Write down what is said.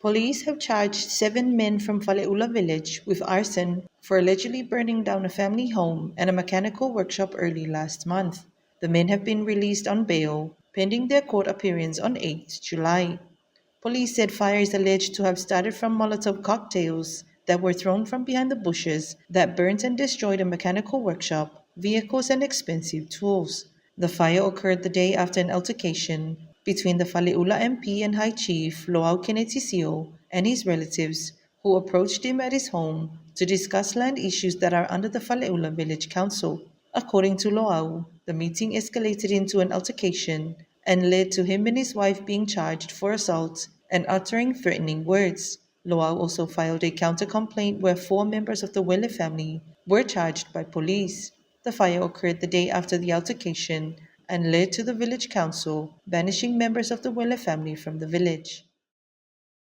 Police have charged 7 men from Faleula village with arson for allegedly burning down a family home and a mechanical workshop early last month. The men have been released on bail, pending their court appearance on 8th July. Police said fire is alleged to have started from Molotov cocktails that were thrown from behind the bushes that burnt and destroyed a mechanical workshop, vehicles, and expensive tools. The fire occurred the day after an altercation between the Faleula MP and High Chief Loau Kinetisio and his relatives, who approached him at his home to discuss land issues that are under the Faleula Village Council. According to Loau, the meeting escalated into an altercation and led to him and his wife being charged for assault and uttering threatening words. Loau also filed a counter-complaint where 4 members of the Welle family were charged by police. The fire occurred the day after the altercation and led to the village council banishing members of the Welle family from the village.